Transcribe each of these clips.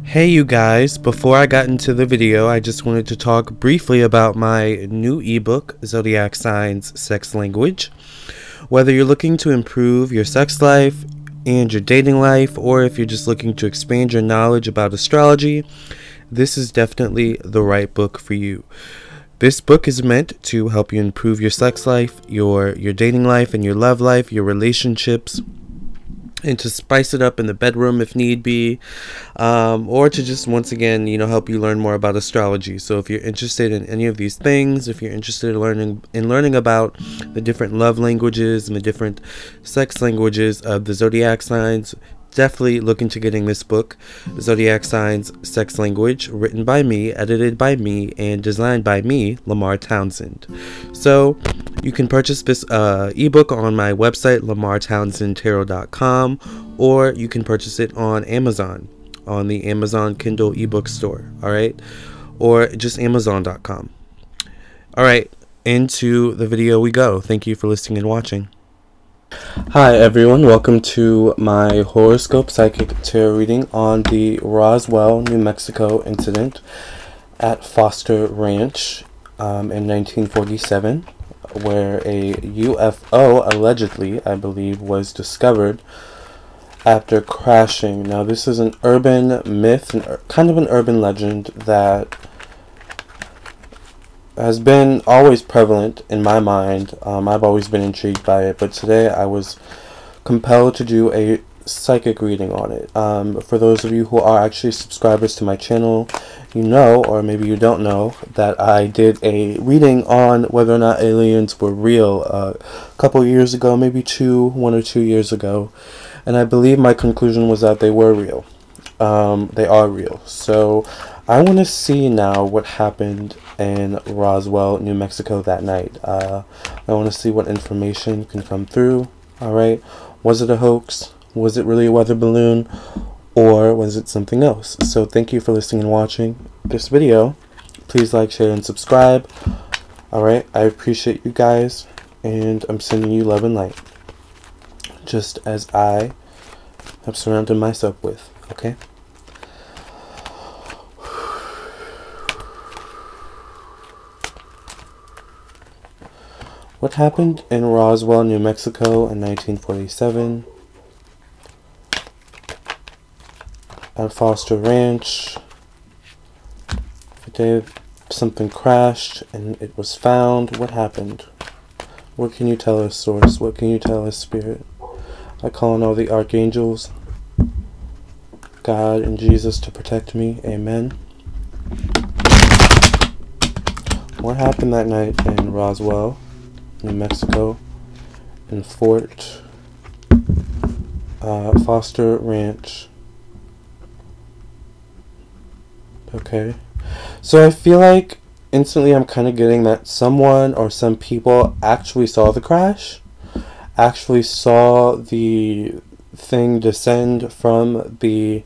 Hey you guys, before I got into the video, I just wanted to talk briefly about my new ebook, Zodiac Signs, Sex Language. Whether you're looking to improve your sex life and your dating life, or if you're just looking to expand your knowledge about astrology, this is definitely the right book for you. This book is meant to help you improve your sex life, your dating life, and your love life, your relationships, and to spice it up in the bedroom if need be, or to just once again help you learn more about astrology. So if you're interested in any of these things, if you're interested in learning about the different love languages and the different sex languages of the zodiac signs, definitely look into getting this book, Zodiac Signs, Sex Language, written by me, edited by me, and designed by me, Lamar Townsend. So you can purchase this ebook on my website, lamartownsendtarot.com, or you can purchase it on Amazon, on the Amazon Kindle ebook store, alright? Or just amazon.com. Alright, into the video we go. Thank you for listening and watching. Hi everyone, welcome to my horoscope psychic tarot reading on the Roswell, New Mexico incident at Foster Ranch in 1947, where a UFO allegedly, I believe, was discovered after crashing. Now this is an urban myth, kind of an urban legend that has been always prevalent in my mind. I've always been intrigued by it, but today I was compelled to do a psychic reading on it. For those of you who are actually subscribers to my channel, you know, or maybe you don't know, that I did a reading on whether or not aliens were real a couple years ago, maybe 1 or 2 years ago, and I believe my conclusion was that they were real. They are real. So I want to see now what happened in Roswell, New Mexico that night. I want to see what information can come through. Alright, was it a hoax? Was it really a weather balloon? Or was it something else? So thank you for listening and watching this video. Please like, share, and subscribe. Alright, I appreciate you guys, and I'm sending you love and light, just as I have surrounded myself with. Okay? What happened in Roswell, New Mexico in 1947 at Foster Ranch? The day something crashed and it was found. What happened? What can you tell us, Source? What can you tell us, Spirit? I call on all the archangels, God and Jesus, to protect me. Amen. What happened that night in Roswell, New Mexico, in Fort Foster Ranch? Okay, so I feel like instantly I'm kind of getting that someone or some people actually saw the crash, actually saw the thing descend from the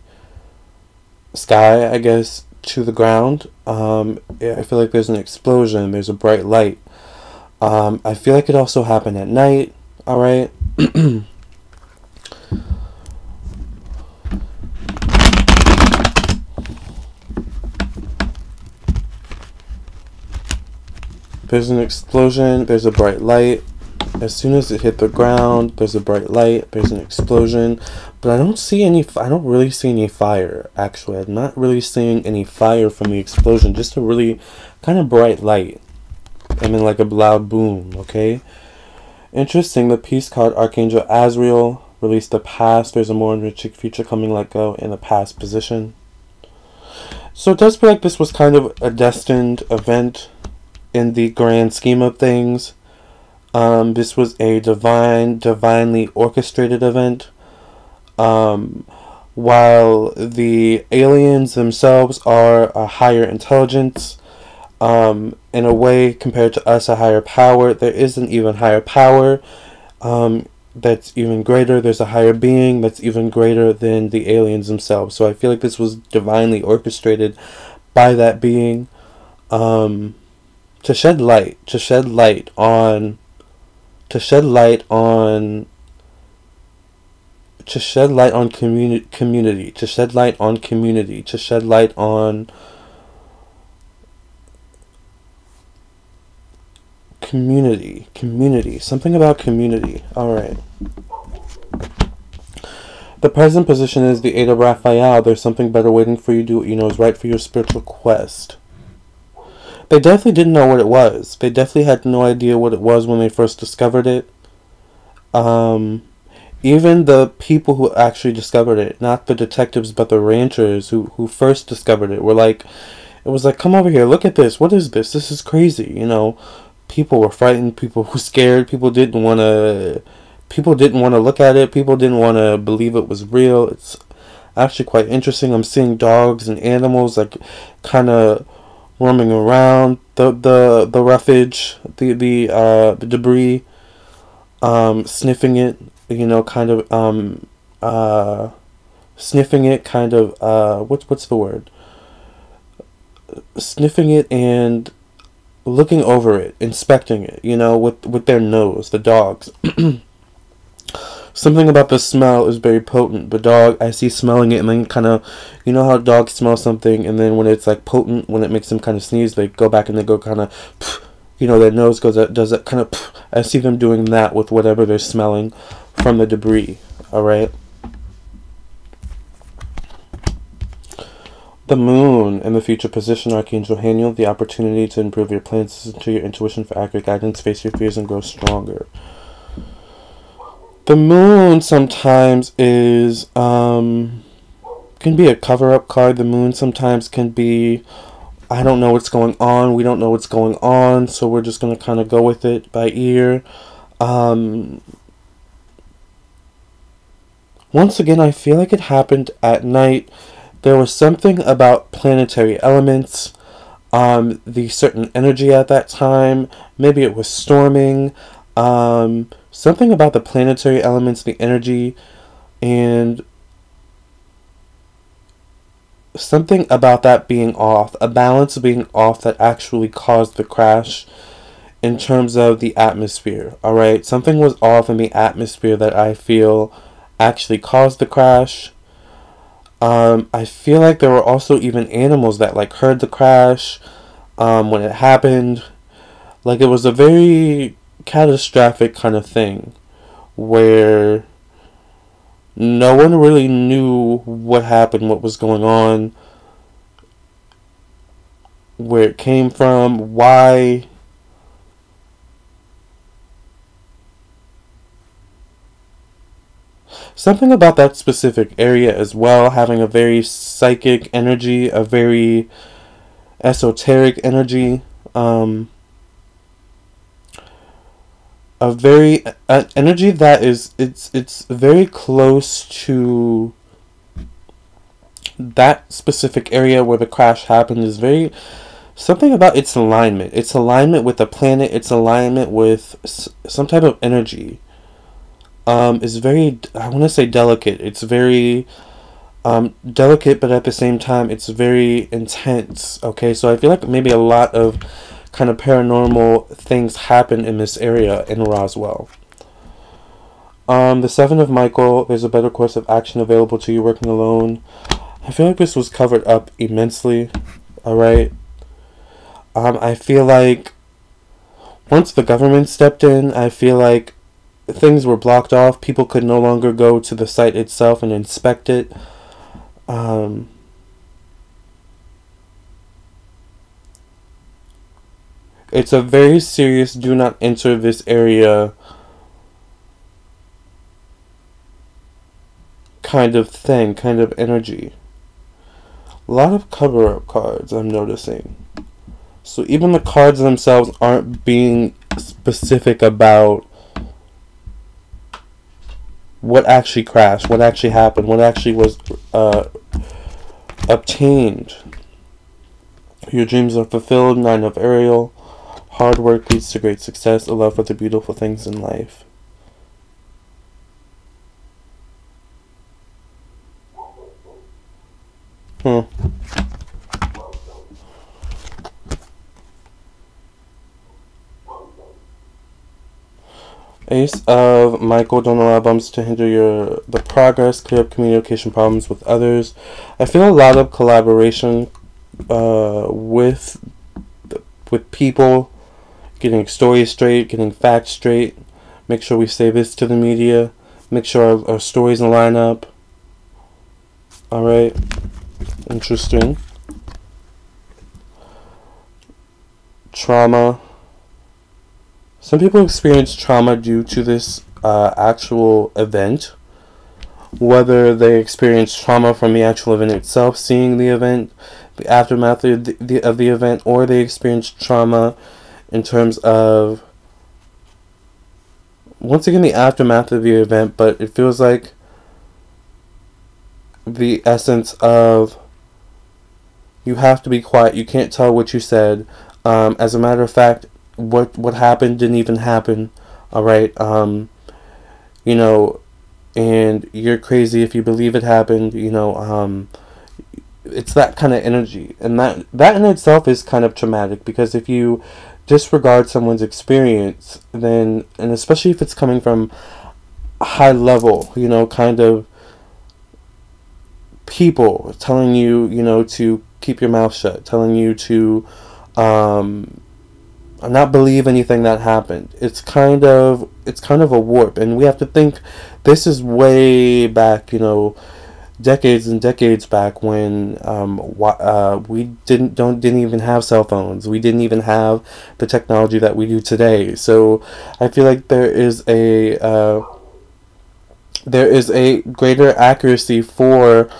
sky, I guess, to the ground. I feel like there's an explosion, there's a bright light. I feel like it also happened at night. Alright. There's an explosion, there's a bright light. As soon as it hit the ground, there's a bright light, there's an explosion. But I don't really see any fire, actually. I'm not really seeing any fire from the explosion, just a really kind of bright light. I mean, like a loud boom, okay? Interesting, the piece called Archangel Azrael released the past. There's a more enriching future coming, let go in the past position. So it does feel like this was kind of a destined event in the grand scheme of things. This was a divinely orchestrated event. While the aliens themselves are a higher intelligence, in a way, compared to us, a higher power, there is an even higher power that's even greater. There's a higher being that's even greater than the aliens themselves. So I feel like this was divinely orchestrated by that being, to shed light on to shed light on community, to shed light on community, to shed light on community, something about community. All right. The present position is the 8 of Raphael. There's something better waiting for you. Do what you know is right for your spiritual quest. They definitely didn't know what it was. They definitely had no idea what it was when they first discovered it. Even the people who actually discovered it, not the detectives, but the ranchers who first discovered it, were like, it was like, come over here, look at this. What is this? This is crazy. You know, people were frightened. People were scared. People didn't want to look at it. People didn't want to believe it was real. It's actually quite interesting. I'm seeing dogs and animals like kind of roaming around the roughage, the debris, sniffing it. You know, kind of sniffing it. Kind of what's the word? Sniffing it and looking over it, inspecting it. You know, with their nose. The dogs. Something about the smell is very potent. The dog, I see smelling it, and then kind of, you know how dogs smell something, and then when it's like potent, when it makes them kind of sneeze, they go back and they go kind of, you know, their nose does that kind of. I see them doing that with whatever they're smelling from the debris. All right. The moon in the future position, Archangel Michael, the opportunity to improve your plans, listen to your intuition for accurate guidance, face your fears, and grow stronger. The moon sometimes is, can be a cover-up card. The moon sometimes can be, I don't know what's going on. We don't know what's going on, so we're just going to kind of go with it by ear. Once again, I feel like it happened at night. There was something about planetary elements, the certain energy at that time. Maybe it was storming. Something about the planetary elements, the energy, and something about that being off, a balance being off that actually caused the crash in terms of the atmosphere, alright? Something was off in the atmosphere that I feel actually caused the crash. I feel like there were also even animals that like heard the crash when it happened. Like it was a very catastrophic kind of thing where no one really knew what happened, what was going on, where it came from, why. Something about that specific area as well, having a very psychic energy, a very esoteric energy, a very energy that is it's very close to that specific area where the crash happened. Is very something about its alignment. Its alignment with the planet. Its alignment with some type of energy. Is very, I want to say delicate. It's very delicate, but at the same time, it's very intense. Okay, so I feel like maybe a lot of kind of paranormal things happen in this area in Roswell. The 7 of Michael, there's a better course of action available to you working alone. I feel like this was covered up immensely. Alright. I feel like once the government stepped in, I feel like things were blocked off. People could no longer go to the site itself and inspect it. It's a very serious do not enter this area kind of thing, kind of energy. A lot of cover-up cards I'm noticing. So even the cards themselves aren't being specific about what actually crashed, what actually happened, what actually was obtained. Your dreams are fulfilled. 9 of Ariel. Hard work leads to great success. A love for the beautiful things in life. Ace of Michael, don't allow bumps to hinder the progress, clear up communication problems with others. I feel a lot of collaboration with people, getting stories straight, getting facts straight. Make sure we say this to the media. Make sure our stories line up. Alright. Interesting. Trauma. Some people experience trauma due to this actual event. Whether they experience trauma from the actual event itself, seeing the event, the aftermath of the event, or they experience trauma in terms of, once again, the aftermath of the event, but it feels like the essence of, you have to be quiet, you can't tell what you said. As a matter of fact, what happened didn't even happen. Alright, you know, and you're crazy if you believe it happened, you know, it's that kind of energy, and that in itself is kind of traumatic, because if you disregard someone's experience, then, and especially if it's coming from a high level, you know, kind of people telling you, you know, to keep your mouth shut, telling you to not believe anything that happened. It's kind of a warp, and we have to think this is way back, you know, decades and decades back, when we didn't even have cell phones. We didn't even have the technology that we do today. So I feel like there is a greater accuracy for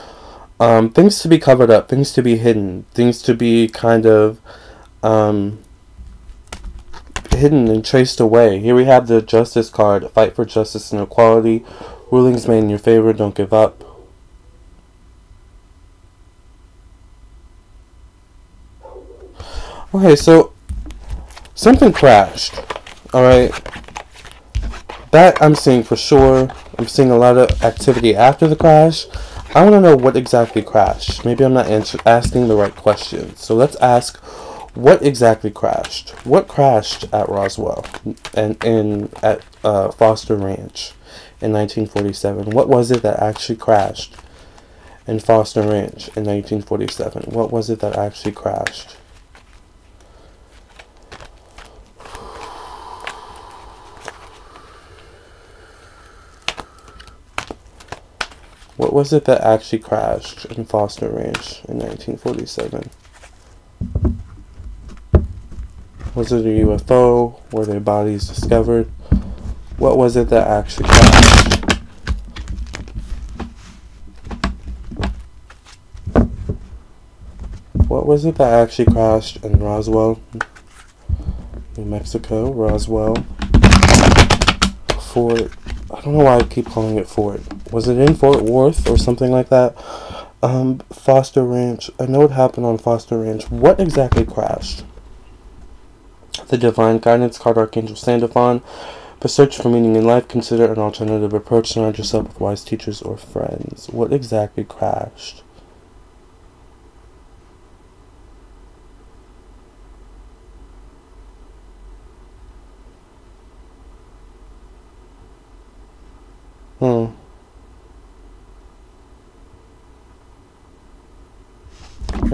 things to be covered up, things to be hidden, things to be kind of hidden and traced away. Here we have the Justice card. Fight for justice and equality. Rulings made in your favor. Don't give up. Okay, so something crashed. Alright. That I'm seeing for sure. I'm seeing a lot of activity after the crash. I want to know what exactly crashed. Maybe I'm not asking the right question. So let's ask, what exactly crashed? What crashed at Roswell and at Foster Ranch in 1947? What was it that actually crashed in Foster Ranch in 1947? What was it that actually crashed? What was it that actually crashed in Foster Ranch in 1947? Was it a UFO? Were their bodies discovered? What was it that actually crashed? What was it that actually crashed in Roswell, New Mexico? Roswell. Fort. I don't know why I keep calling it Fort. Was it in Fort Worth or something like that? Foster Ranch. I know it happened on Foster Ranch. What exactly crashed? The Divine Guidance card, Archangel Sandalphon. For search for meaning in life, consider an alternative approach. Surround yourself with wise teachers or friends. What exactly crashed?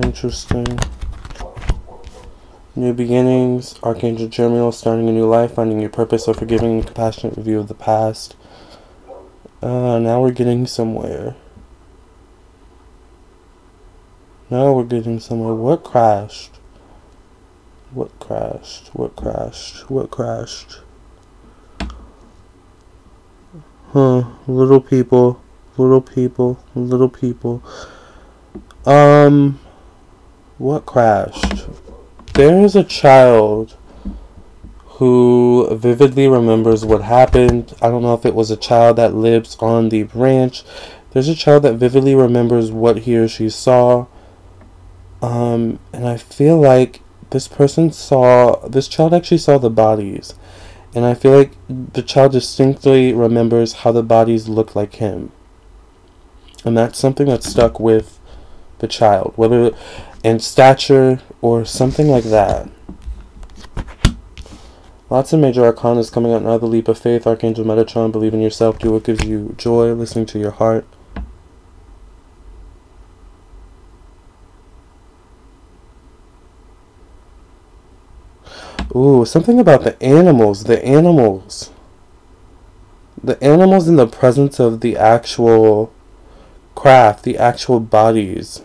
Interesting. New beginnings, Archangel Michael, starting a new life, finding your purpose, a forgiving and compassionate review of the past. Now we're getting somewhere. Now we're getting somewhere. What crashed? What crashed? What crashed? What crashed? Little people. Little people. Little people. What crashed? There is a child who vividly remembers what happened. I don't know if it was a child that lives on the ranch. There's a child that vividly remembers what he or she saw. And I feel like this child actually saw the bodies. And I feel like the child distinctly remembers how the bodies look like him. And that's something that stuck with the child, whether in stature or something like that. Lots of major arcanas coming out now. The leap of faith, Archangel Metatron, believe in yourself, do what gives you joy, listening to your heart. Ooh, something about the animals. The animals. The animals in the presence of the actual craft, the actual bodies,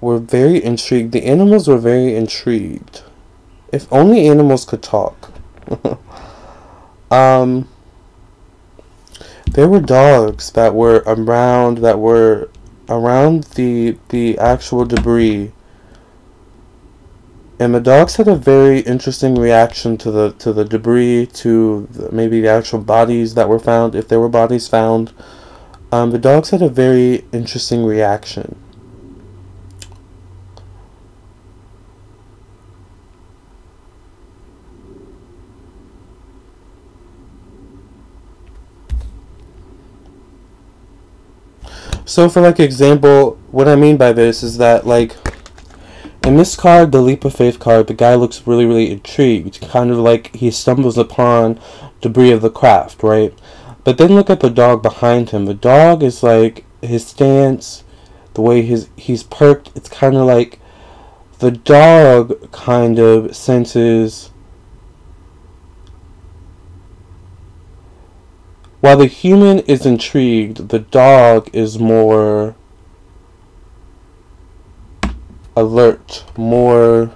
were very intrigued. The animals were very intrigued. If only animals could talk. There were dogs that were around the actual debris. And the dogs had a very interesting reaction to the debris, to maybe the actual bodies that were found, if there were bodies found. The dogs had a very interesting reaction. So for like example, what I mean by this is that like in this card, the Leap of Faith card, the guy looks really, really intrigued. Kind of like he stumbles upon debris of the craft, right? But then look at the dog behind him. The dog is like, his stance, the way he's perked, it's kind of like the dog kind of senses, while the human is intrigued, the dog is more alert, more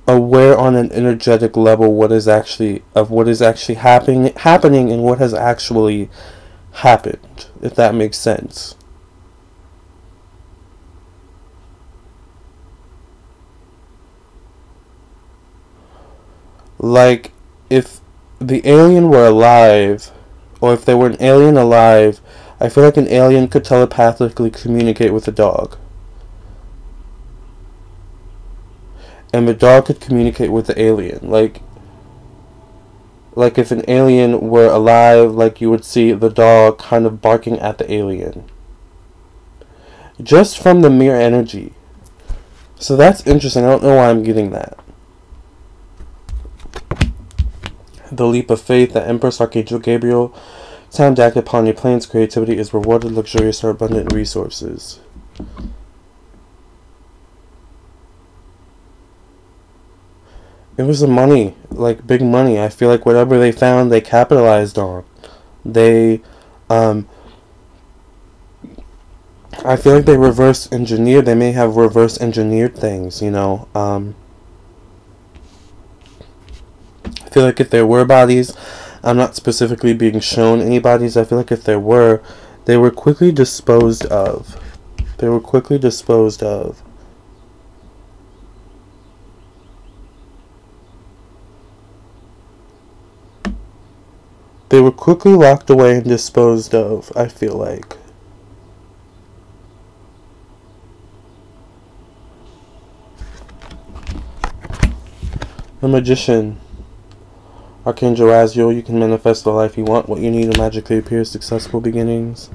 aware on an energetic level what is actually happening and what has actually happened, if that makes sense. Like if the alien were alive, or if there were an alien alive, I feel like an alien could telepathically communicate with a dog. And the dog could communicate with the alien. Like if an alien were alive, like you would see the dog kind of barking at the alien. Just from the mere energy. So that's interesting. I don't know why I'm getting that. The Leap of Faith, the Empress, Archangel Gabriel. Time to act upon your plans. Creativity is rewarded. Luxurious or abundant resources. It was the money, like big money. I feel like whatever they found, they capitalized on. I feel like they reverse engineered. They may have reverse engineered things, you know. I feel like if there were bodies, I'm not specifically being shown any bodies. I feel like if there were, they were quickly disposed of. They were quickly disposed of. They were quickly locked away and disposed of, I feel like. The Magician. Archangel Raziel, you can manifest the life you want. What you need will magically appear. Successful beginnings.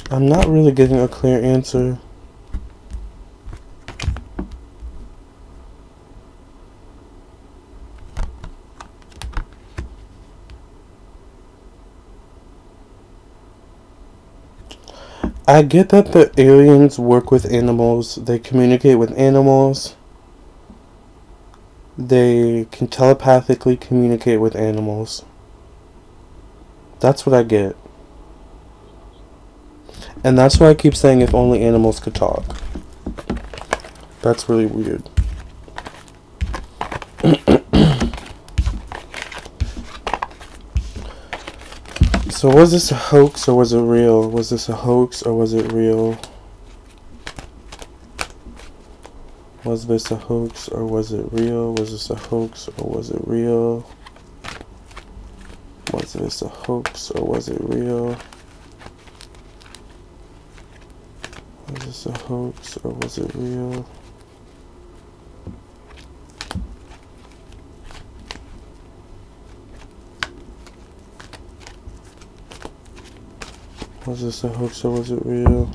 I'm not really getting a clear answer. I get that the aliens work with animals. They communicate with animals. They can telepathically communicate with animals. That's what I get. And that's why I keep saying if only animals could talk. That's really weird. So was this a hoax or was it real? Was this a hoax or was it real? Was this a hoax or was it real? Was this a hoax or was it real? Was this a hoax or was it real? Was this a hoax or was it real? Was this a hoax or was it real?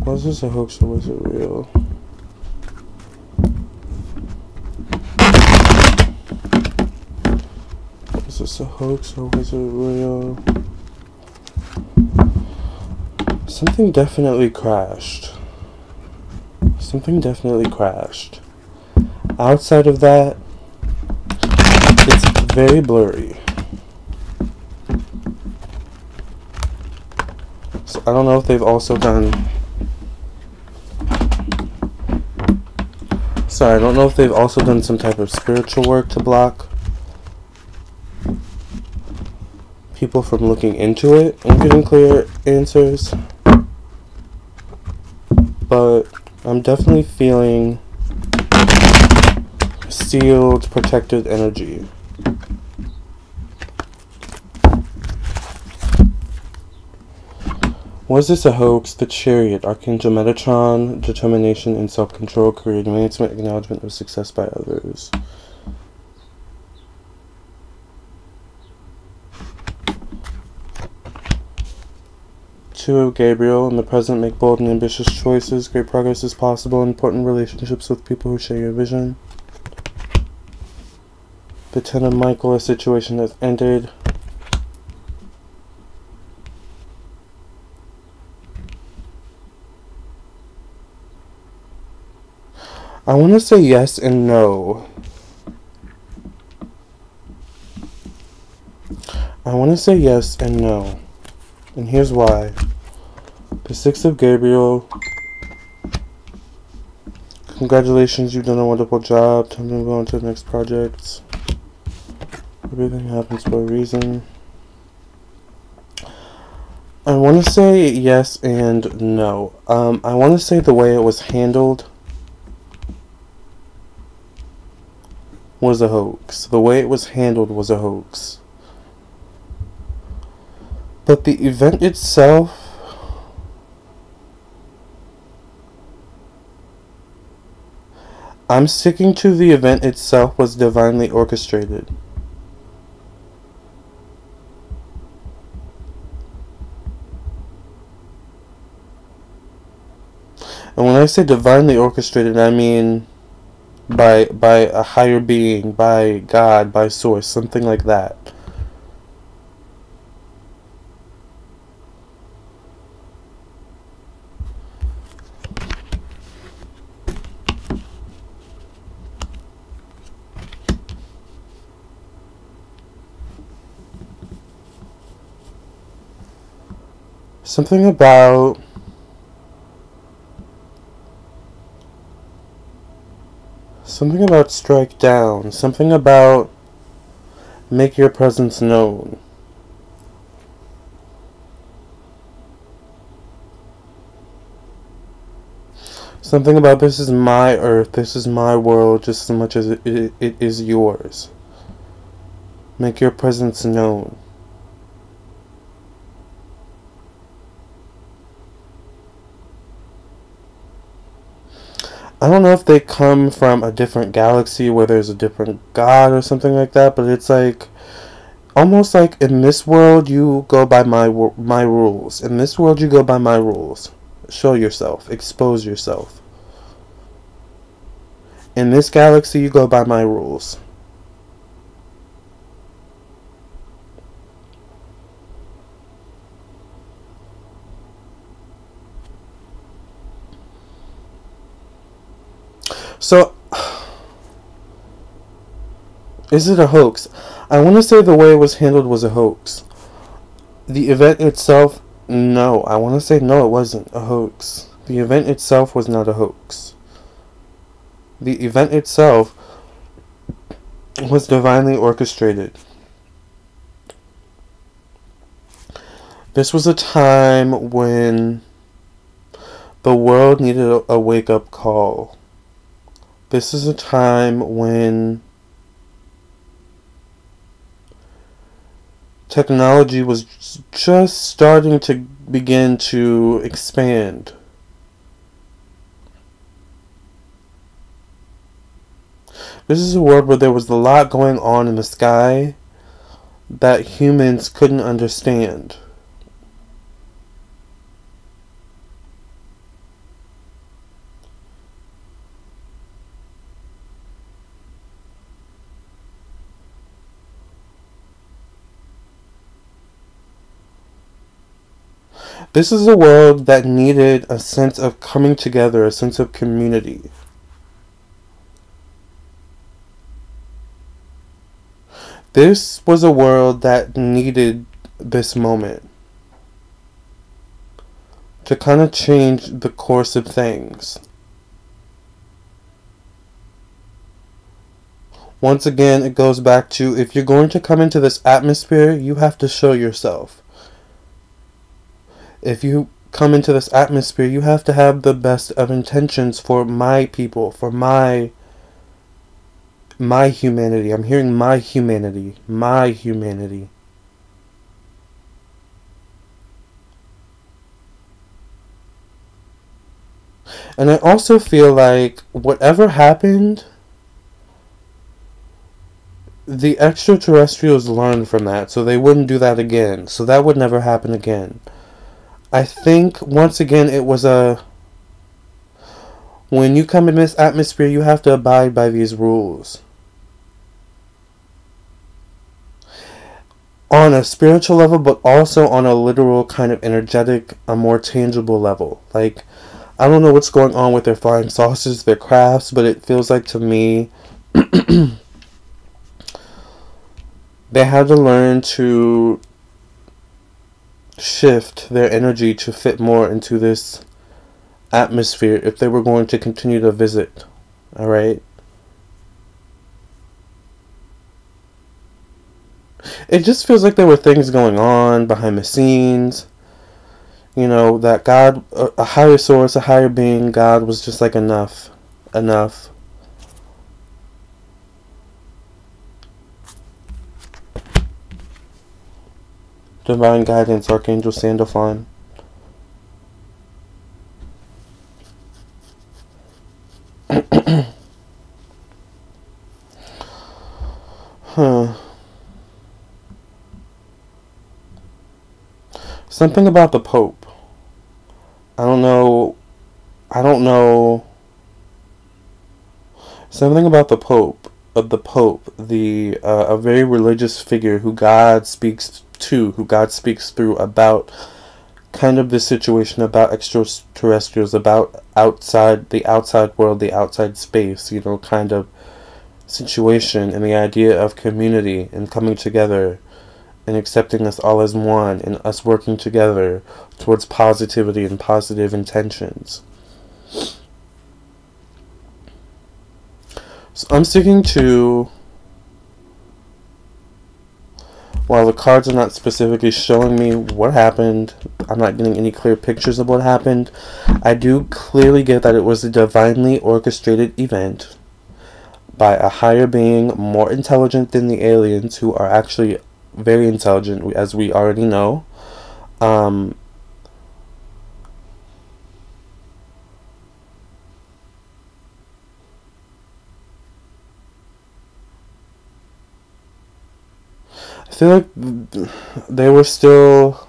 Was this a hoax or was it real? Was this a hoax or was it real? Something definitely crashed. Something definitely crashed. Outside of that, it's very blurry. So I don't know if they've also done... Sorry, I don't know if they've also done some type of spiritual work to block people from looking into it and getting clear answers. But I'm definitely feeling sealed, protected energy. Was this a hoax? The Chariot, Archangel Metatron, determination and self-control, career advancement, acknowledgement of success by others. Two of Gabriel, in the present make bold and ambitious choices. Great progress is possible in important relationships with people who share your vision. The Ten of Michael, a situation that's ended. I want to say yes and no. I want to say yes and no. And here's why. The Six of Gabriel. Congratulations, you've done a wonderful job. Time to move on to the next project. Everything happens for a reason. I want to say yes and no. I want to say the way it was handled was a hoax. The way it was handled was a hoax. But the event itself, I'm sticking to the event itself was divinely orchestrated. And when I say divinely orchestrated, I mean by a higher being, by God, by source, something like that. Something about strike down. Something about make your presence known. Something about this is my earth, this is my world just as much as it is yours. Make your presence known. I don't know if they come from a different galaxy where there's a different god or something like that, but it's like almost like in this world you go by my rules. In this world you go by my rules. Show yourself, expose yourself. In this galaxy you go by my rules. So, is it a hoax? I want to say the way it was handled was a hoax. The event itself, no. I want to say no, it wasn't a hoax. The event itself was not a hoax. The event itself was divinely orchestrated. This was a time when the world needed a wake-up call. This is a time when technology was just starting to begin to expand. This is a world where there was a lot going on in the sky that humans couldn't understand. This is a world that needed a sense of coming together, a sense of community. This was a world that needed this moment to kind of change the course of things. Once again, it goes back to, if you're going to come into this atmosphere, you have to show yourself. If you come into this atmosphere, you have to have the best of intentions for my people, for my humanity. I'm hearing my humanity. My humanity. And I also feel like whatever happened, the extraterrestrials learned from that, so they wouldn't do that again. So that would never happen again. I think, once again, it was when you come in this atmosphere, you have to abide by these rules. On a spiritual level, but also on a literal kind of energetic, a more tangible level. Like, I don't know what's going on with their flying saucers, their crafts, but it feels like to me they had to learn to shift their energy to fit more into this atmosphere if they were going to continue to visit. Alright? It just feels like there were things going on behind the scenes. You know, that God, a higher source, a higher being, God was just like, enough. Enough. Divine guidance, Archangel Sandalphon. Something about the Pope. I don't know. Something about the Pope. A very religious figure who God speaks to, who God speaks through about kind of this situation, about extraterrestrials, about the outside world, the outside space, you know, kind of situation, and the idea of community and coming together and accepting us all as one and us working together towards positivity and positive intentions. So I'm sticking to, while the cards are not specifically showing me what happened, I'm not getting any clear pictures of what happened, I do clearly get that it was a divinely orchestrated event by a higher being, more intelligent than the aliens, who are actually very intelligent, as we already know. I feel like they were still...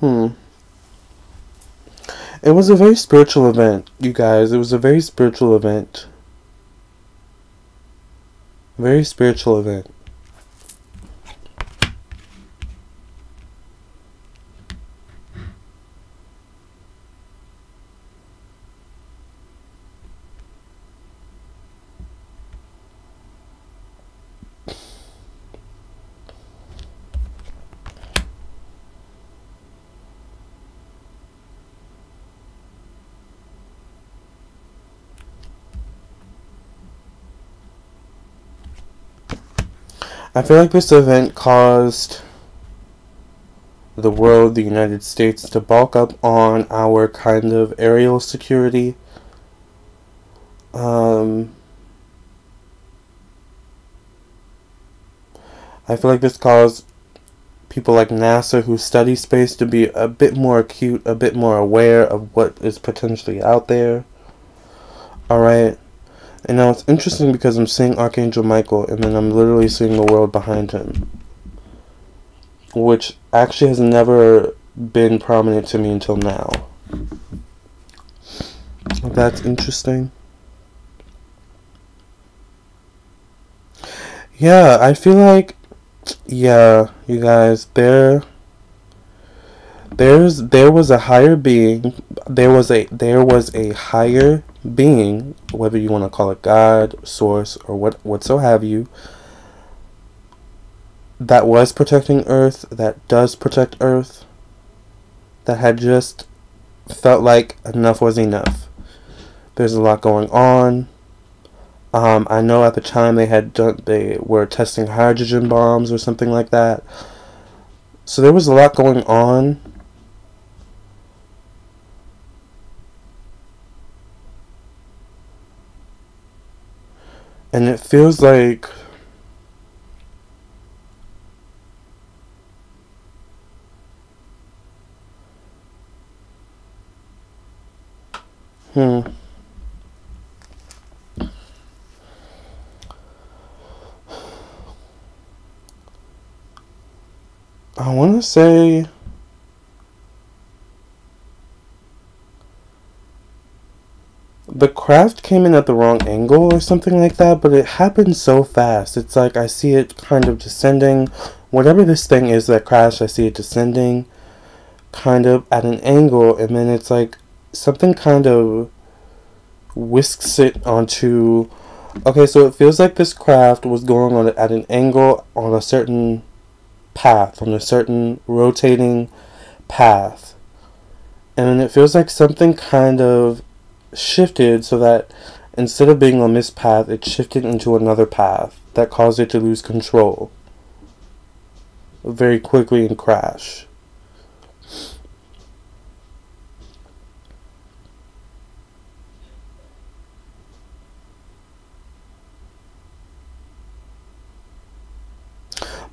It was a very spiritual event, you guys. It was a very spiritual event. Very spiritual event. I feel like this event caused the world, the United States, to bulk up on our kind of aerial security. I feel like this caused people like NASA, who study space, to be a bit more acute, a bit more aware of what is potentially out there. Alright? And now it's interesting because I'm seeing Archangel Michael, and then I'm literally seeing the world behind him, which actually has never been prominent to me until now. That's interesting. Yeah, I feel like, yeah, you guys, there was a higher being. There was a higher being, whether you want to call it God, source, or whatso have you, that was protecting Earth, that does protect Earth, that had just felt like enough was enough. There's a lot going on. I know at the time they were testing hydrogen bombs or something like that. So there was a lot going on. And it feels like I want to say the craft came in at the wrong angle or something like that, but it happened so fast. It's like I see it kind of descending. Whatever this thing is that crashed, I see it descending kind of at an angle, and then it's like something kind of whisks it onto... Okay, so it feels like this craft was going on at an angle on a certain path, on a certain rotating path. And then it feels like something kind of shifted so that instead of being on this path, it shifted into another path that caused it to lose control very quickly and crash.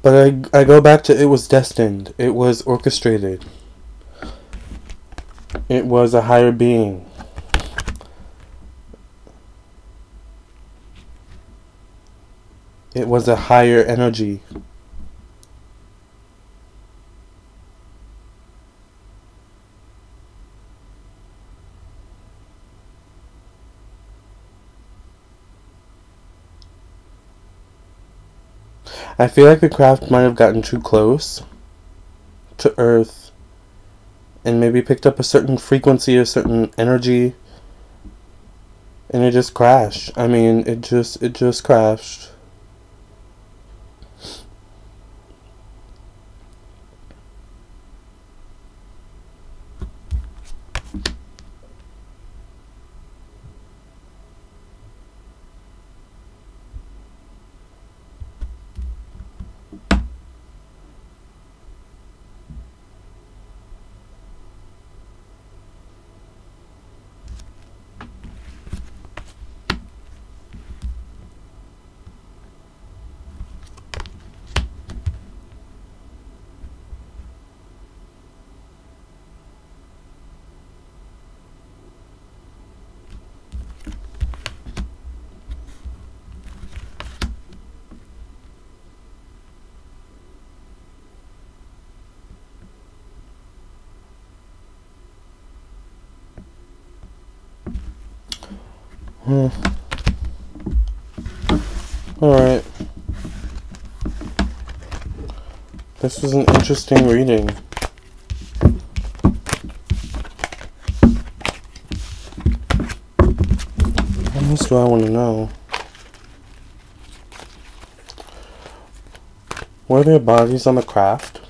But I go back to, it was destined. It was orchestrated. It was a higher being. It was a higher energy. I feel like the craft might have gotten too close to Earth and maybe picked up a certain frequency, a certain energy, and it just crashed. I mean, it just crashed. Alright. This was an interesting reading. What else do I want to know? Were there bodies on the craft?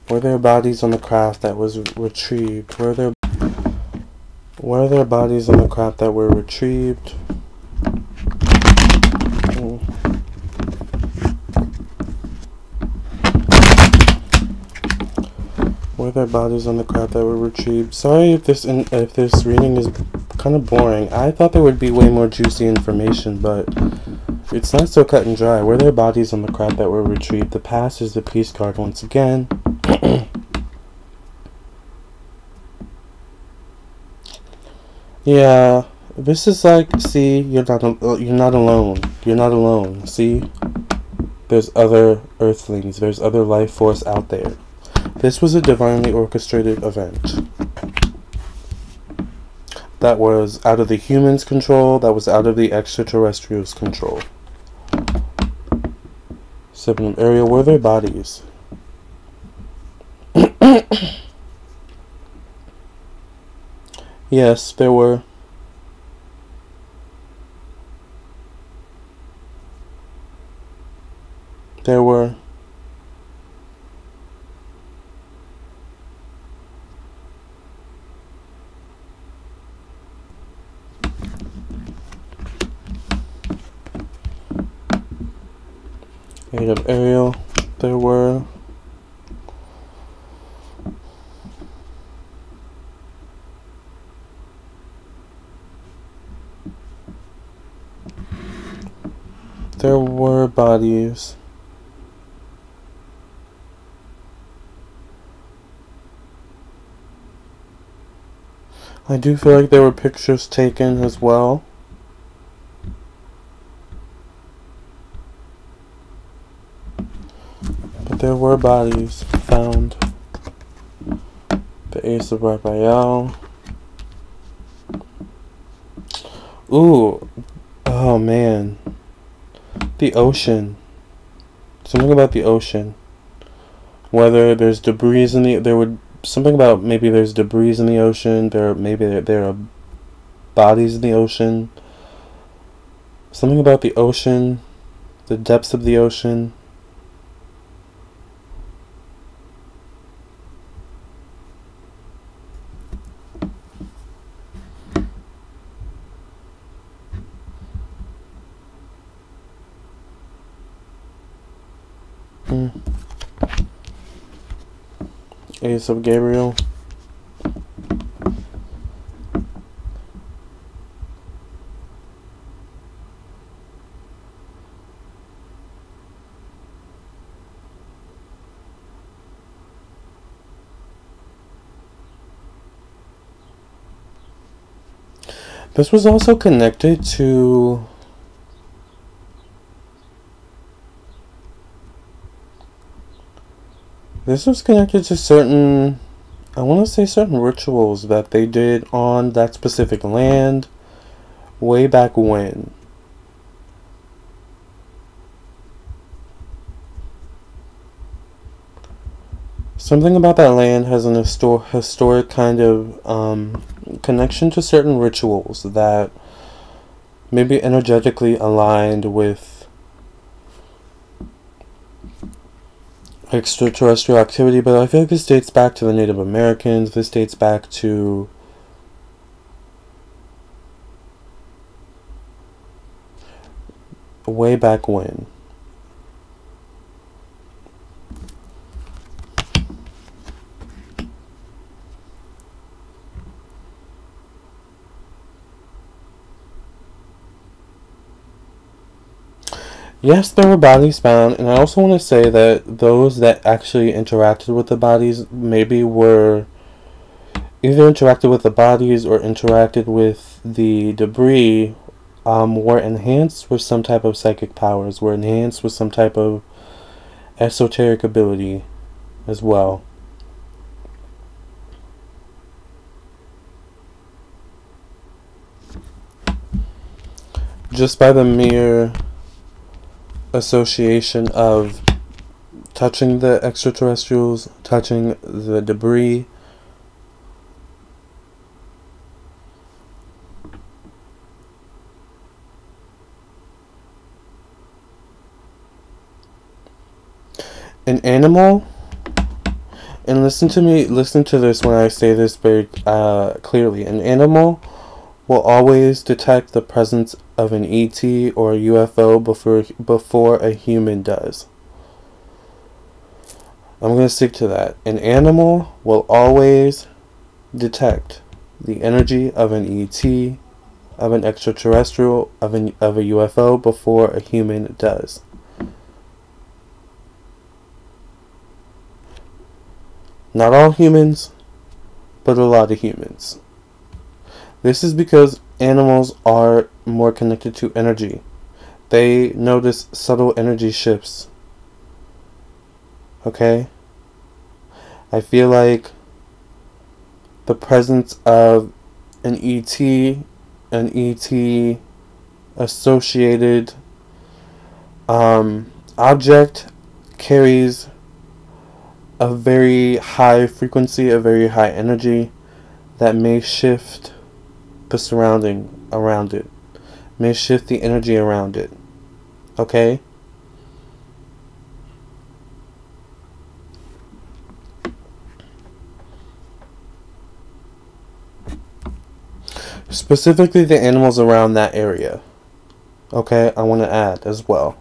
Were there bodies on the craft that was retrieved? Were there bodies on the craft that were retrieved? Were there bodies on the craft that were retrieved? Sorry if this reading is kind of boring. I thought there would be way more juicy information, but it's not so cut and dry. Were there bodies on the craft that were retrieved? The past is the peace card once again. Yeah, This is like, see, you're not alone. You're not alone. See, there's other Earthlings. There's other life force out there. This was a divinely orchestrated event that was out of the humans' control. That was out of the extraterrestrials' control. 7 area. Were their bodies? Yes, there were. There were. Eight of Ariel. There were. There were bodies. I do feel like there were pictures taken as well. But there were bodies found. The Ace of Raphael. Ooh. Oh man. The ocean. Something about the ocean. Whether there's debris in the... Something about maybe there's debris in the ocean. There are bodies in the ocean. Something about the ocean. The depths of the ocean. Ace of Gabriel. This was also connected to certain, I want to say certain rituals that they did on that specific land way back when. Something about that land has an historic kind of connection to certain rituals that maybe energetically aligned with extraterrestrial activity, but I feel like this dates back to the Native Americans. This dates back to way back when. Yes, there were bodies found, and I also want to say that those that actually interacted with the bodies maybe were either interacted with the bodies or interacted with the debris, were enhanced with some type of psychic powers, were enhanced with some type of esoteric ability as well. Just by the mere association of touching the extraterrestrials, touching the debris. An animal, and listen to this when I say this very clearly, an animal will always detect the presence of an ET or a UFO before a human does. I'm going to stick to that. An animal will always detect the energy of an ET, of an extraterrestrial, of a UFO before a human does. Not all humans, but a lot of humans. This is because animals are more connected to energy. They notice subtle energy shifts. Okay? I feel like the presence of an ET associated object carries a very high frequency, a very high energy that may shift the surrounding around it, may shift the energy around it. Okay? Specifically the animals around that area. Okay, I want to add as well.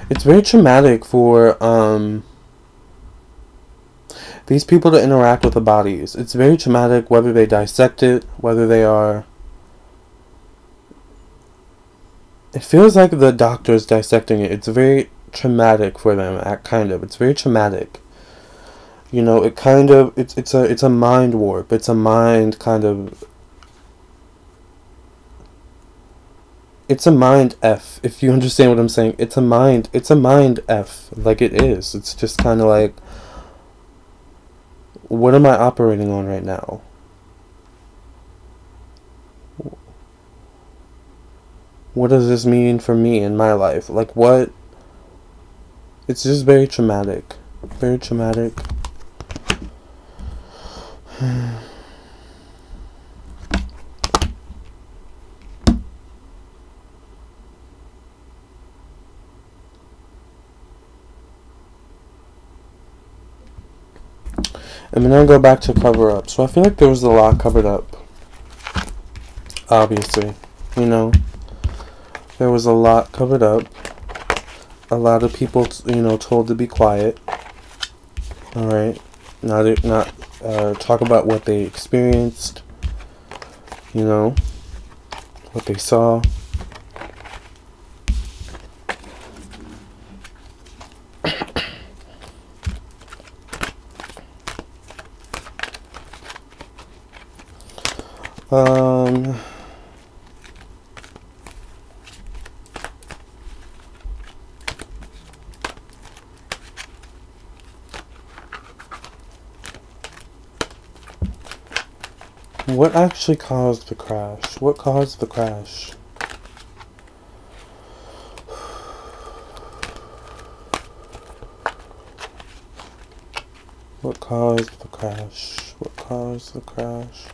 It's very traumatic for these people to interact with the bodies. It's very traumatic whether they dissect it, whether they are... It feels like the doctor's dissecting it. It's very traumatic for them, kind of. It's very traumatic. You know, it kind of... It's a mind warp. It's a mind kind of... It's a mind F, if you understand what I'm saying. It's a mind F, like it is. It's just kind of like, what am I operating on right now? What does this mean for me in my life? Like, what? It's just very traumatic. Very traumatic. And then I go back to cover up. So I feel like there was a lot covered up. Obviously. You know. There was a lot covered up. A lot of people, you know, told to be quiet. Alright. Not talk about what they experienced. You know. What they saw. What actually caused the crash? What caused the crash? What caused the crash? What caused the crash?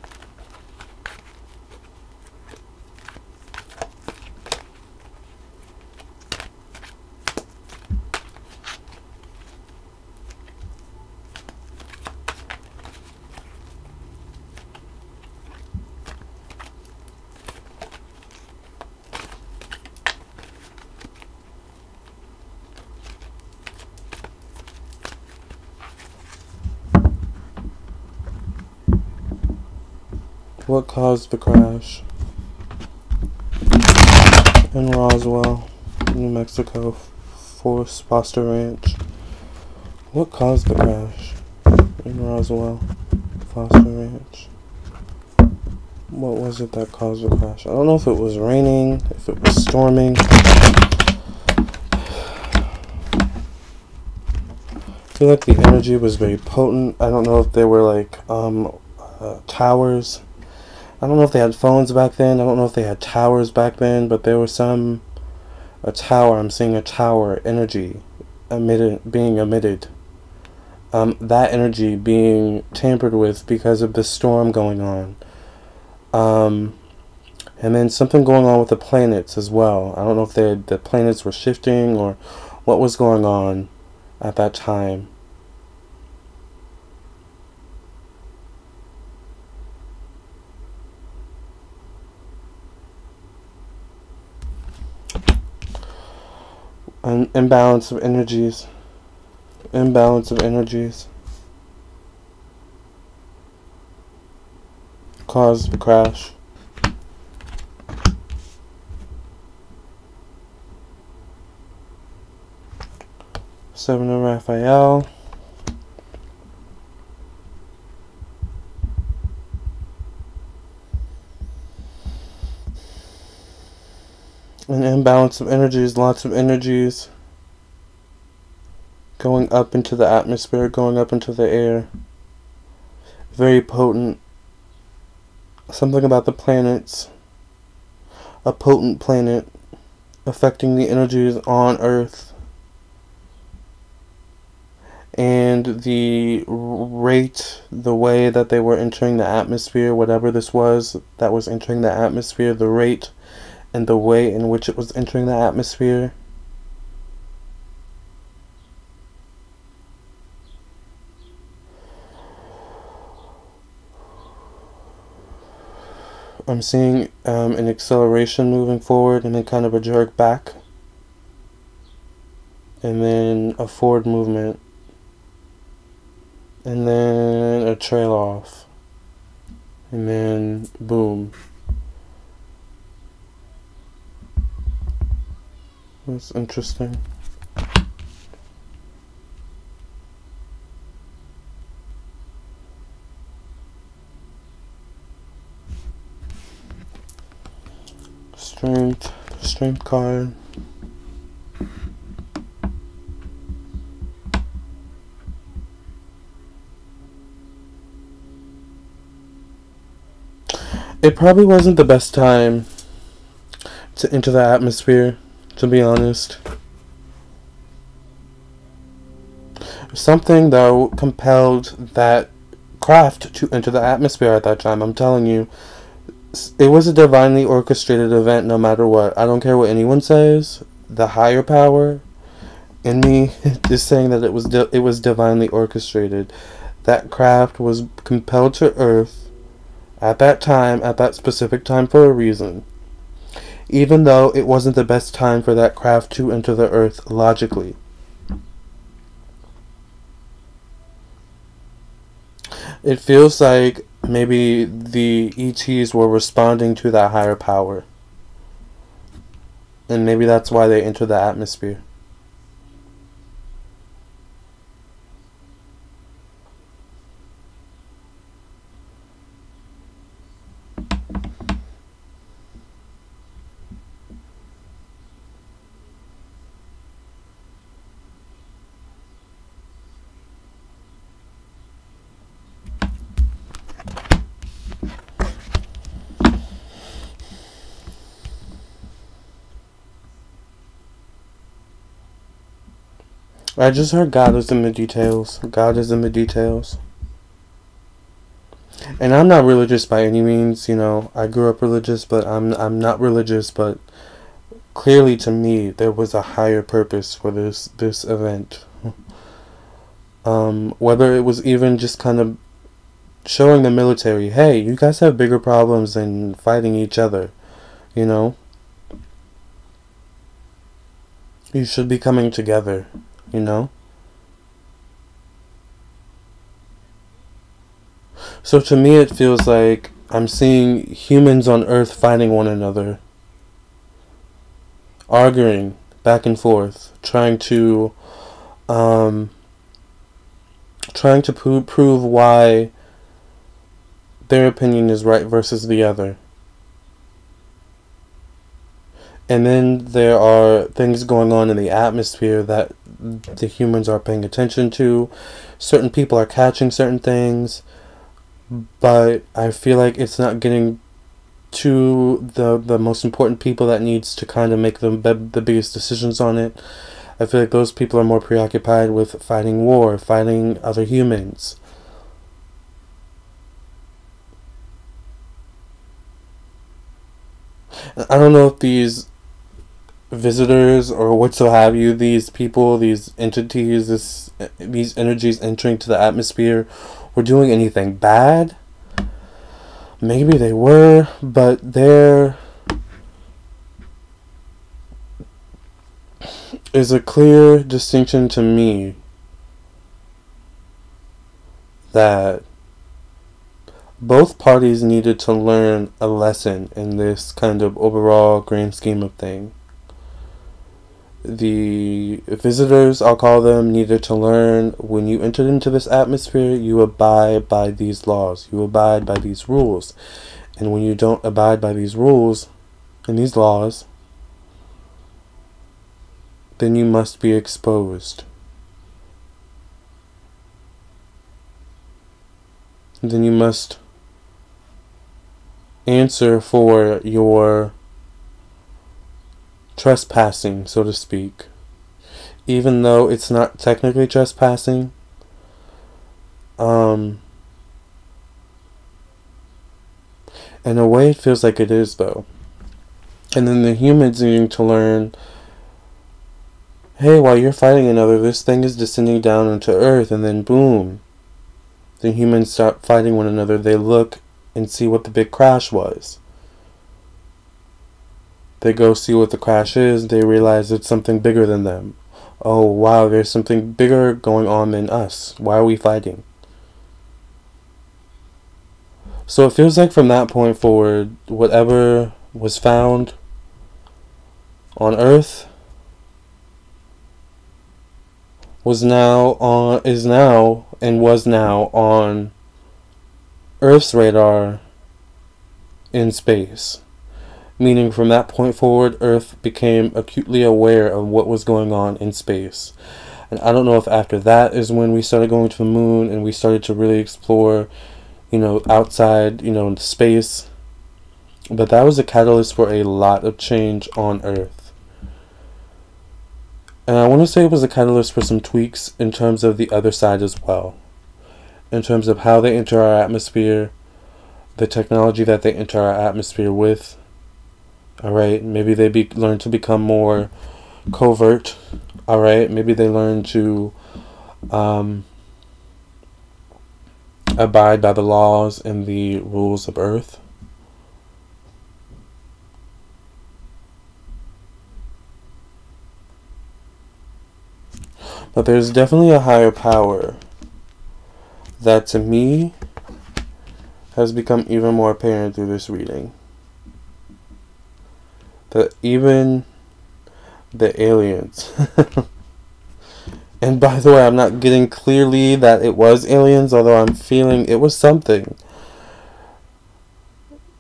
What caused the crash in Roswell, New Mexico, Forest Foster Ranch? What caused the crash in Roswell, Foster Ranch? What was it that caused the crash? I don't know if it was raining, if it was storming. I feel like the energy was very potent. I don't know if there were like towers. I don't know if they had phones back then. I don't know if they had towers back then, but there was a tower. I'm seeing a tower energy being emitted. That energy being tampered with because of the storm going on. And then something going on with the planets as well. I don't know if the planets were shifting or what was going on at that time. An imbalance of energies. Imbalance of energies caused the crash. Seven of Raphael. An imbalance of energies, lots of energies going up into the atmosphere, going up into the air. Very potent. Something about the planets. A potent planet affecting the energies on Earth. And the rate, the way that they were entering the atmosphere, whatever this was that was entering the atmosphere, the rate and the way in which it was entering the atmosphere. I'm seeing an acceleration moving forward and then kind of a jerk back. And then a forward movement. And then a trail off. And then boom. That's interesting. Strength card. It probably wasn't the best time to enter the atmosphere, to be honest. Something, though, compelled that craft to enter the atmosphere at that time. I'm telling you, it was a divinely orchestrated event no matter what. I don't care what anyone says. The higher power in me is saying that it was divinely orchestrated. That craft was compelled to Earth at that time, at that specific time, for a reason. Even though it wasn't the best time for that craft to enter the Earth logically. It feels like maybe the ETs were responding to that higher power. And maybe that's why they entered the atmosphere. I just heard God is in the details. God is in the details. And I'm not religious by any means, you know. I grew up religious, but I'm not religious, but clearly to me there was a higher purpose for this event. Whether it was even just kind of showing the military, hey, you guys have bigger problems than fighting each other, you know. You should be coming together. You know? So to me it feels like I'm seeing humans on Earth fighting one another. Arguing back and forth. Trying to prove why their opinion is right versus the other. And then there are things going on in the atmosphere that the humans are paying attention to. Certain people are catching certain things, but I feel like it's not getting to the most important people that needs to kind of make the biggest decisions on it. I feel like those people are more preoccupied with fighting war, fighting other humans. I don't know if these visitors or what so have you, these people, these entities, these energies entering to the atmosphere were doing anything bad. Maybe they were, but there is a clear distinction to me that both parties needed to learn a lesson in this kind of overall grand scheme of thing. the visitors, I'll call them, needed to learn. When you entered into this atmosphere, you abide by these laws. You abide by these rules. And when you don't abide by these rules and these laws, then you must be exposed. Then you must answer for your trespassing, so to speak. Even though it's not technically trespassing, in a way it feels like it is, though. And then the humans needing to learn, hey, while you're fighting another, this thing is descending down into Earth, and then boom, the humans start fighting one another. They look and see what the big crash was. They go see what the crash is. They realize it's something bigger than them. Oh, wow, there's something bigger going on than us. Why are we fighting? So it feels like from that point forward, whatever was found on Earth was now on Earth's radar in space. Meaning from that point forward, Earth became acutely aware of what was going on in space. And I don't know if after that is when we started going to the moon and we started to really explore, outside, into space. But that was a catalyst for a lot of change on Earth. And I want to say it was a catalyst for some tweaks in terms of the other side as well. In terms of how they enter our atmosphere, the technology that they enter our atmosphere with. Alright, maybe they learn to become more covert. Alright, maybe they learn to abide by the laws and the rules of Earth. But there's definitely a higher power that to me has become even more apparent through this reading. That even the aliens and by the way, I'm not getting clearly that it was aliens, although I'm feeling it was something.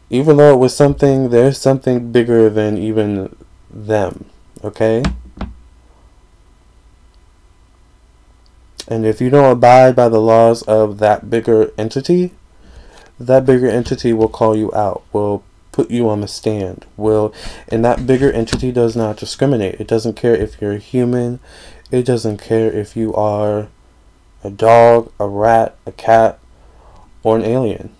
Even though it was something, there's something bigger than even them, okay? And if you don't abide by the laws of that bigger entity will call you out, will put you on the stand, and that bigger entity does not discriminate. It doesn't care if you're a human. It doesn't care if you are a dog, a rat, a cat, or an alien.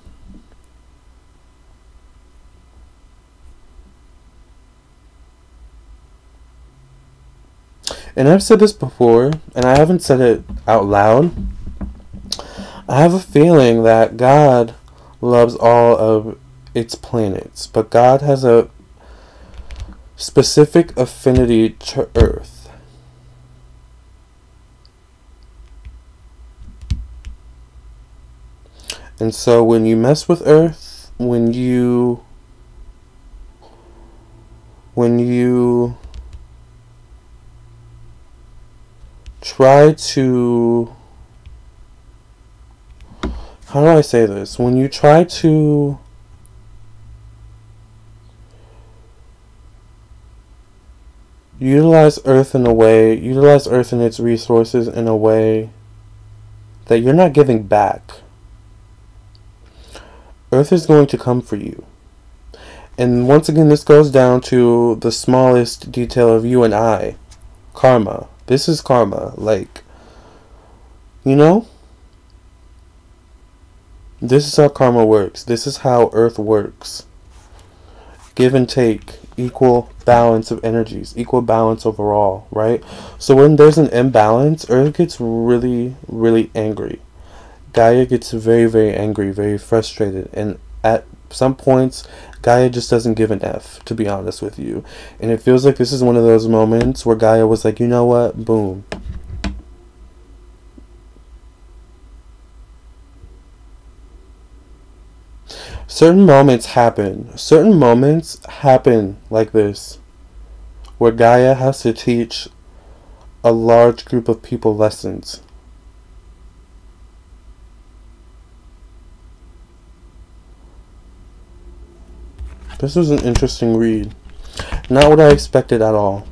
And I've said this before, and I haven't said it out loud. I have a feeling that God loves all of its planets, but God has a specific affinity to Earth. And so when you mess with Earth, when you try to, how do I say this? When you try to utilize Earth and its resources in a way that you're not giving back, Earth is going to come for you. And once again, this goes down to the smallest detail of you and I. Karma. This is karma. This is how karma works. This is how Earth works. Give and take. Equal balance of energies. Equal balance overall, right? So when there's an imbalance, Earth gets really, really angry. Gaia gets very, very angry, very frustrated, and at some points, Gaia just doesn't give an F, to be honest with you. And it feels like this is one of those moments where Gaia was like, you know what? Boom. Certain moments happen like this, where Gaia has to teach a large group of people lessons. This was an interesting read. Not what I expected at all.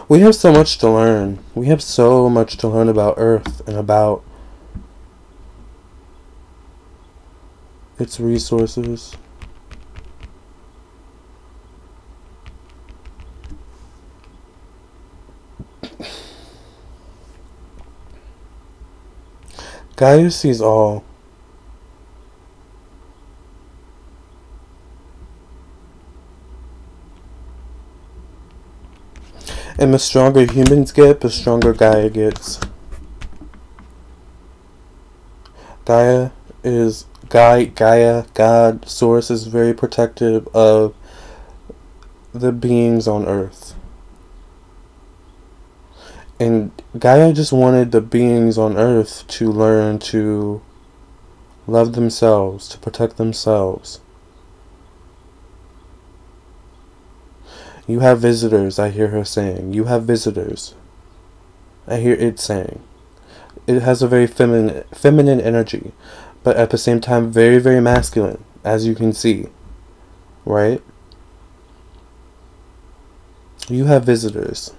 We have so much to learn. We have so much to learn about Earth and about its resources. Gaia sees all. And the stronger humans get, the stronger Gaia gets. Gaia, God, Source is very protective of the beings on Earth. And Gaia just wanted the beings on Earth to learn to love themselves, to protect themselves. You have visitors, I hear her saying. You have visitors. I hear it saying. It has a very feminine energy, but at the same time very, very masculine, as you can see. Right? You have visitors.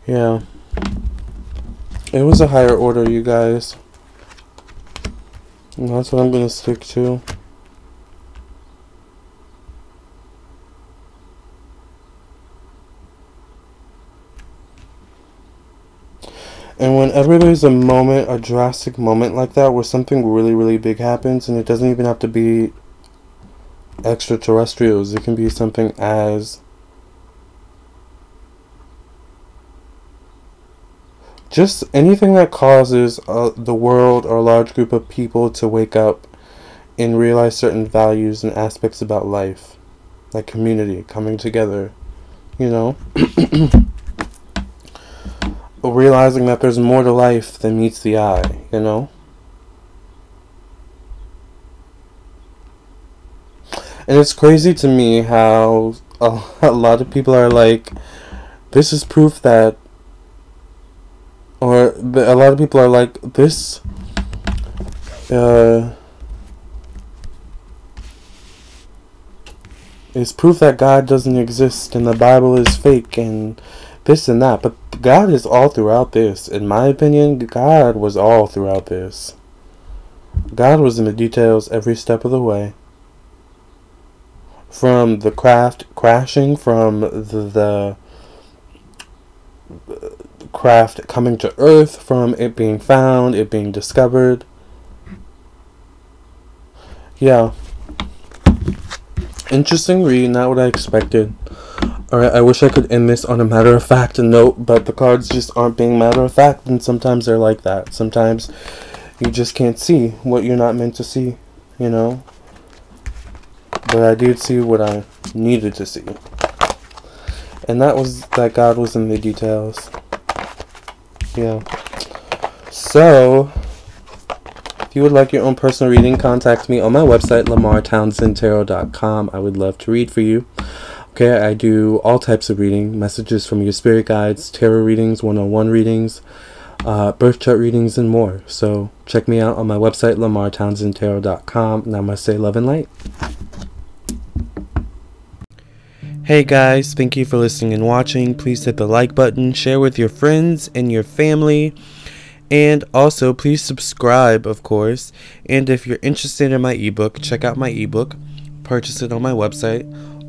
Yeah. It was a higher order, you guys. And that's what I'm gonna stick to. And whenever there's a moment, a drastic moment like that, where something really, really big happens, and it doesn't even have to be extraterrestrials, it can be something as just anything that causes the world or a large group of people to wake up and realize certain values and aspects about life, like community, coming together, you know? Realizing that there's more to life than meets the eye, you know? And it's crazy to me how a lot of people are like, this is proof that, or a lot of people are like, this is proof that God doesn't exist and the Bible is fake and this and that. But God is all throughout this. In my opinion, God was all throughout this. God was in the details every step of the way. From the craft crashing, from the craft coming to Earth, from it being found, it being discovered. Yeah. Interesting read, not what I expected. Alright, I wish I could end this on a matter-of-fact note, but the cards just aren't being matter-of-fact, and sometimes they're like that. Sometimes you just can't see what you're not meant to see, you know? But I did see what I needed to see. And that was that God was in the details. Yeah. So, if you would like your own personal reading, contact me on my website, lamartownsendtarot.com. I would love to read for you. Okay, I do all types of reading, messages from your spirit guides, tarot readings, one-on-one readings, birth chart readings, and more. So check me out on my website, lamartownsendtarot.com. Namaste, love and light. Hey guys, thank you for listening and watching. Please hit the like button, share with your friends and your family, and also please subscribe, of course. And if you're interested in my ebook, check out my ebook, purchase it on my website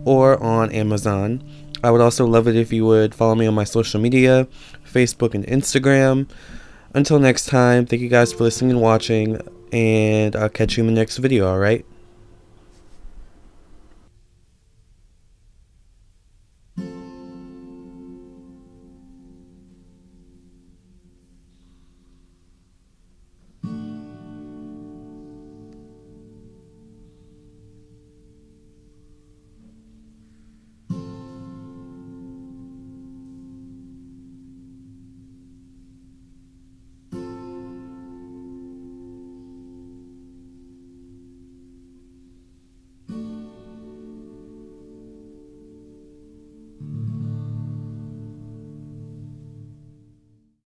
or on Amazon. I would also love it if you would follow me on my social media, Facebook and Instagram. Until next time, thank you guys for listening and watching, and I'll catch you in the next video, alright?